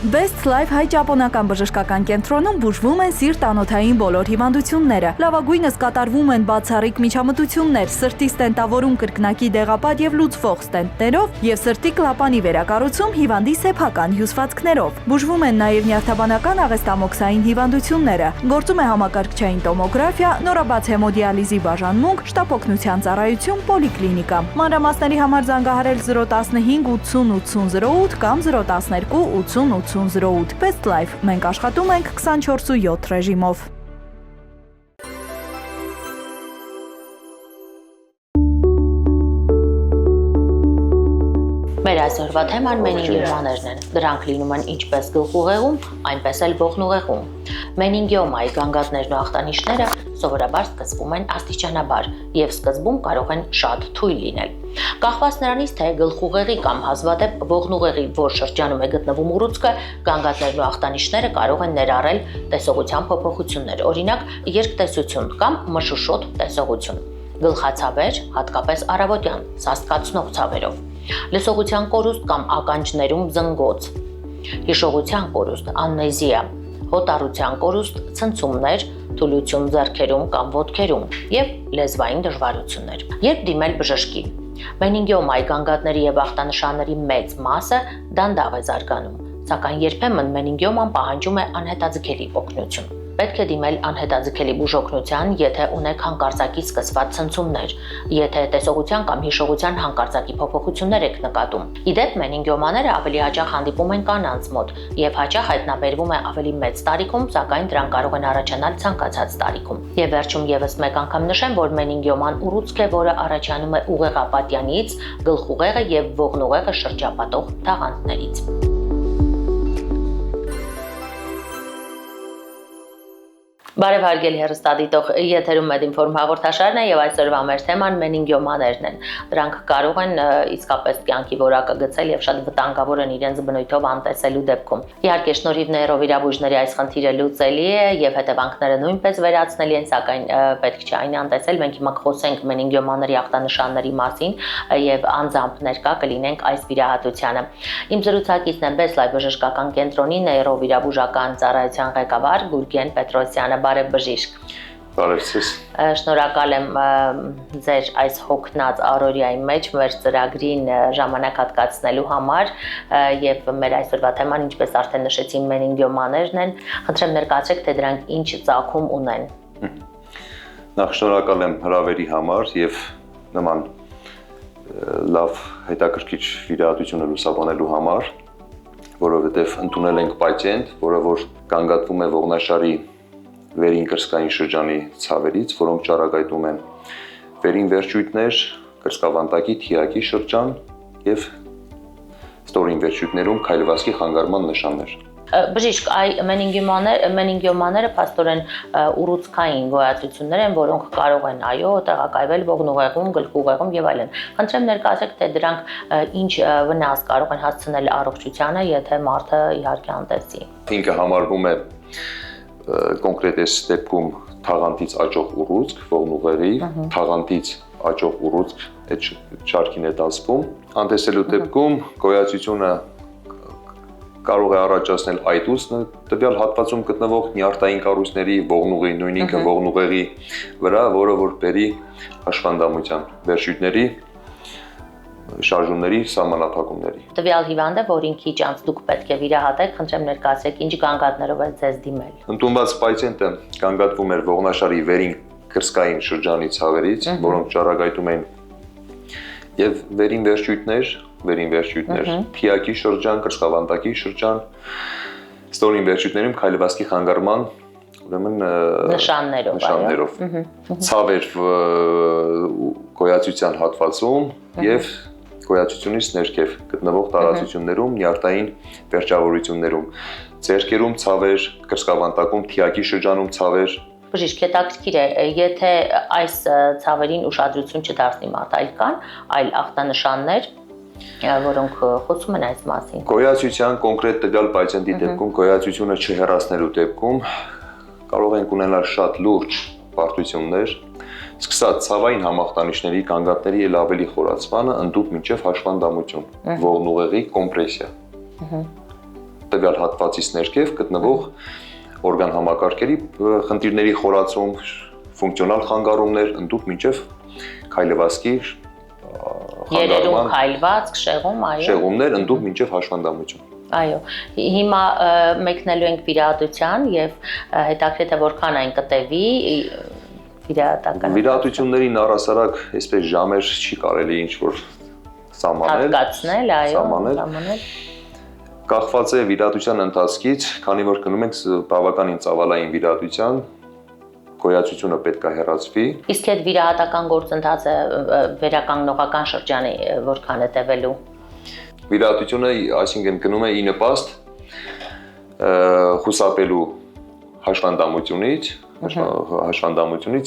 Best Life հայ-ճապոնական բժշկական կենտրոնում բուժվում են սիրտ-անոթային բոլոր հիվանդությունները։ Լավագույնս կատարվում են բացառիկ միջամտություններ, սրտի ստենտավորում կրկնակի դեղապատ եւ լուծվող ստենտներով եւ սրտի կլապանի վերակառուցում հիվանդի սեփական հյուսվածքներով։ Բուժվում են նաեւ նյարդաբանական աղեստամոքսային հիվանդությունները։ Գործում է համակարգչային տոմոգրաֆիա, նորաբաց հեմոդիալիզի բաժանմունք, շտապօգնության ծառայություն, պոլիկլինիկա։ Մանրամասների համար զանգահարել 015 80 80 08 կամ 012 80 8008 Best Life։ Մենք աշխատում ենք 24/7 ռեժիմով։ Մեր այսօրվա թեման մենինգիոմաներն են։ Դրանք լինում են ինչպես գլխուղեղում, այնպես էլ ողնուղեղում։ Մենինգիոմայի գանգատներն ու ախտանիշները սովորաբար սկսվում են աստիճանաբար եւ սկզբում կարող են շատ թույլ լինել։ Կախված նրանից, թե գլխուղեղի կամ հազվադեպ ողնուղեղի որ շրջանում է գտնվում ուռուցքը, գանգատներն ու ախտանիշները կարող են ներառել տեսողության փոփոխություններ, օրինակ երկտեսություն կամ մշուշոտ տեսողություն, գլխացավեր, հատկապես առավոտյան, սաստկացնող ցավերով, լսողության կորուստ կամ ականջներում զնգոց, հիշողության կորուստ, ամնեզիա, հոտառության կորուստ, ցնցումներ, թուլություն ձեռքերում կամ ոտքերում եւ լեզվային դժվարություններ։ Երբ դիմել բժշկի։ Մենինգիոմայի գանգատների եւ ախտանշանների մեծ մասը դանդաղ է զարգանում, սակայն երբեմն մենինգիոման պահանջում է անհետաձգելի օգնություն։ Պետք է դիմել անհետաձգելի բուժօգնության, եթե ունեք հանկարծակի սկսված ցնցումներ, եթե տեսողության կամ հիշողության հանկարծակի փոփոխություններ եք նկատում։ Իդեպ մենինգիոմաները ավելի հաճախ հանդիպում են կանանց մոտ եւ հաճախ հայտնաբերվում է ավելի մեծ տարիքում, սակայն դրանք կարող են առաջանալ ցանկացած տարիքում։ Եվ վերջում եւս մեկ անգամ նշեմ, որ մենինգիոման ուռուցք է, որը առաջանում է ուղեղապատյանից, գլխուղեղը եւ ողնուղեղը շրջապատող թաղանթներից։ Բարև հարգելի հեռուստադիտող, եթերում Medinform հաղորդաշարն է եւ այսօրվա մեր թեման մենինգիոմաներն են։ Դրանք կարող են իսկապես կյանքի որակը գցել եւ շատ վտանգավոր են իրենց բնույթով անտեսելու դեպքում։ Իհարկե, շնորհիվ նեյրովիրաբույժների այս խնդիրը լուծելի է եւ հետևանքները նույնպես վերացնելի են, սակայն պետք չէ այն անտեսել։ Մենք հիմա խոսենք մենինգիոմաների ախտանշանների մասին եւ անձամբ ներկա կլինենք այս վիրահատությանը։ Իմ զրուցակիցն է Best Life բժշկական կենտրոնի նեյրովիրաբուժական ծառայության ղեկավար Գուրգեն Պետրոսյանը։ Բարև բժիշկ։ Բարև ձեզ։ Շնորհակալ եմ ձեր այս հոգնած առօրյայի մեջ մեր ծրագրին ժամանակ հատկացնելու համար եւ մեր այսօրվա թեման, ինչպես արդեն նշեցին, մենինգիոմաներն են։ Խնդրեմ ներկայացրեք, թե դրանք ինչ ծագում ունեն։ Նախ շնորհակալ եմ հրավերի համար եւ նման լավ հետաքրքիր վիրահատությունը լուսաբանելու համար, որովհետեւ ընդունել ենք պացիենտ, որը որ գանգատվում է ողնաշարի վերին կրծքային շրջանի ցավերից, որոնք ճառագայթում են վերին վերջույթներ, կրծքավանդակի, թիակի շրջան եւ ստորին վերջույթներում քայլվածքի խանգարման նշաններ։ Բժիշկ, մենինգիոմաները փաստորեն ուռուցքային գոյացություններ են, որոնք կարող են տեղակայվել ողնուղեղում, գլխուղեղում եւ այլն։ Խնդրեմ ներկայացրեք, թե դրանք ինչ վնաս կարող են հասցնել առողջությանը, եթե մարդը իհարկե անտեսի։ Ինքը համարվում է կոնկրետ այս դեպքում թաղանթից աճող ուռուցք, ողնուղեղի թաղանթից աճող ուռուցք այդ շարքին է ասվում։ Անտեսելու դեպքում գոյացությունը կարող է առաջացնել այտուց տվյալ հատվածում գտնվող նյարդային կառույցների ողնուղի, նույն ինքը ողնուղեղի վրա, որը որ բերի հաշվանդամության վերջույթների շարժումների սահմանափակումների։ Տվյալ հիվանդը, որին քիչ անց դուք պետք է վիրահատեք, խնդրեմ ներկայացրեք, ինչ գանգատներով է ձեզ դիմել։ Ընդունված պացիենտը գանգատվում էր ողնաշարի վերին կրծքային շրջանի ցավերից, որոնք ճառագայթում են եւ վերին վերջույթներ, թիակի շրջան, կրծքավանդակի շրջան, ստորին վերջույթներում քայլվածքի խանգարման ուրեմն նշաններով ցավեր գոյացության հատվածում եւ գոյացությունից ներքև գտնվող տարածություններում, նյարդային վերջավորություններում, ձեռքերում ցավեր, կրծքավանդակում, թիակի շրջանում ցավեր։ Բժիշկ, հետաքրքիր է, եթե այս ցավերին ուշադրություն չդարձնի մարդ, այլ կան այլ ախտանշաններ, որոնք խոսում են այս մասին։ Գոյացության կոնկրետ տվյալ պացիենտի դեպքում, գոյացությունը չհեռացնելու դեպքում կարող ենք ունենալ շատ լուրջ բարդություններ, սկսած ցավային համախտանիշների, գանգատների էլ ավելի խորացմանը, ընդդուք մինչև հաշվանդամություն, ողնուղեղի կոմպրեսիա։ տվյալ հատվածից ներքև գտնվող օրգան համակարգերի խնդիրների խորացում, ֆունկցիոնալ խանգարումներ, ընդդուք մինչև քայլվածքի երերուն քայլվածք, շեղում, այո։ Շեղումներ, ընդդուք մինչև հաշվանդամություն։ Այո, հիմա մեկնելու ենք վիրահատության եւ հետաքրքիր է որքան այն կտևի վիրահատական։ Վիրահատություններին առասարակ այսպես ժամեր չի կարելի ինչ-որ սահմանել։ Հատկացնել, այո, սահմանել։ Կախված է վիրահատության ընթացքից, քանի որ գնում ենք բավականին ծավալային վիրահատության, գոյացությունը պետք է հեռացվի։ Իսկ այդ վիրահատական գործընթացը վերականգնողական շրջանի որքան է տևելու։ Վիրահատությունը, այսինքն գնում է ի նպաստ խուսափելու հաշվանդամությունից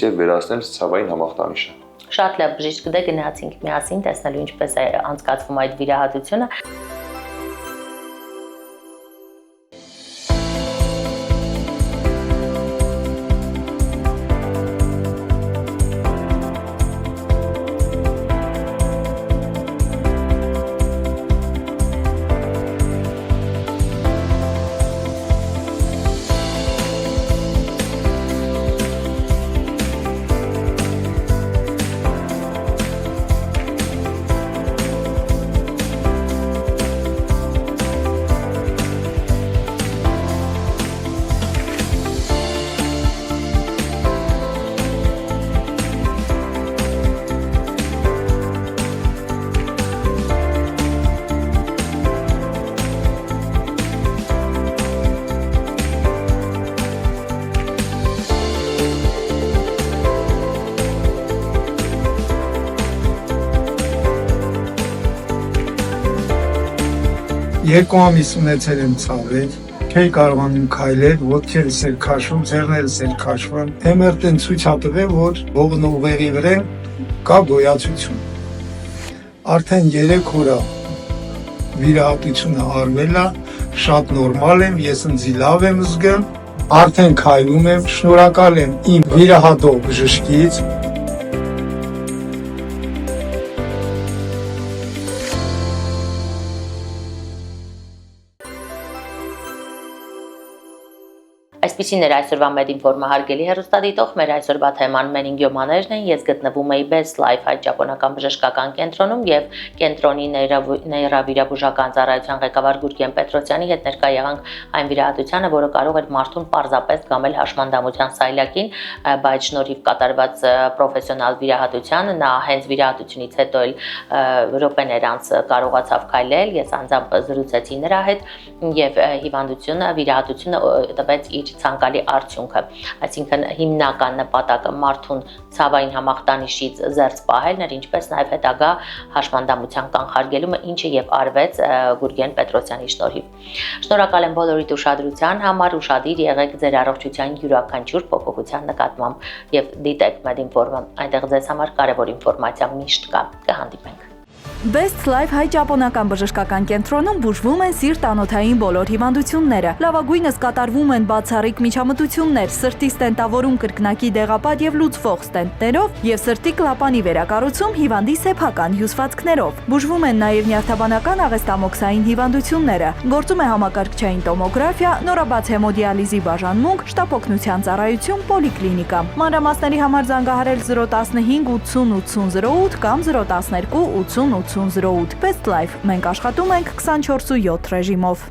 եւ վերացնել ցավային համախտանիշը։ Շատ լավ, բժիշկ, դե գնացինք միասին տեսնելու ինչպես է անցկացվում այդ վիրահատությունը։ Երկու ամիս ունեցել եմ ցավեր, չէի կարողանում քայլել, ոտքերս էր քաշվում, ձեռներս էր քաշվում։ Հեմերտեն ցույց ա տվել, որ ողն ուղեղի վրա կա գոյացություն։ Արդեն 3 օր է վիրահատությունը արվել է, շատ նորմալ եմ, ես ինձ լավ եմ զգում, արդեն քայլում եմ, շնորհակալ եմ իմ վիրահատող բժշկից։ Այսպիսին էր այսօրվա Մեդինֆորմը հարգելի հեռուստադիտող, մեր այսօրվա թեման մենինգիոմաներն են, ես գտնվում էի Best Life հայ ճապոնական բժշկական կենտրոնում եւ կենտրոնի նեյրովիրաբուժական ծառայության ղեկավար Գուրգեն Պետրոսյանի հետ ներկա եղանք այն վիրահատությանը, որը կարող էր մարդուն պարզապես գամել հաշմանդամության սայլակին, բայց շնորհիվ կատարված պրոֆեսիոնալ վիրահատության նա հենց վիրահատությունից հետո էլ րոպեներ անց կարողացավ քայլել, ես անձամբ զրուցեցի նրա հետ եւ վիրահատությունը տվեց իր ցանկալի արդյունքը, այսինքն հիմնական նպատակը մարդուն ցավային համախտանիշից զերծ պահելն էր, ինչպես նաև հետագա հաշմանդամության կանխարգելումը, ինչը եւ արվեց Գուրգեն Պետրոսյանի շնորհիվ։ Շնորհակալ եմ բոլորիդ ուշադրության համար, ուշադիր եղեք ձեր առողջության յուրաքանչյուր փոփոխության նկատմամբ եւ դիտեք Մեդինֆորմը, այնտեղ ձեզ համար կարեւոր ինֆորմացիա միշտ կա։ Կհանդիպենք։ Best Life հայ ճապոնական բժշկական կենտրոնում բուժվում են սիրտ-անոթային բոլոր հիվանդությունները։ Լավագույնս կատարվում են բացառիկ միջամտություններ, սրտի ստենտավորում կրկնակի դեղապատ եւ լուծվող ստենտներով եւ սրտի կլապանի վերակառուցում հիվանդի սեփական հյուսվածքներով։ Բուժվում են նաեւ նյարդաբանական աղեստամոքսային հիվանդությունները։ Գործում է համակարգչային տոմոգրաֆիա, նորաբաց հեմոդիալիզի բաժանմունք, շտապօգնության ծառայություն, պոլիկլինիկա։ Մանրամասների համար զանգահարել 015 80 80 08 կամ 012 80 80 08 Best Life։ Մենք աշխատում ենք 24/7 ռեժիմով։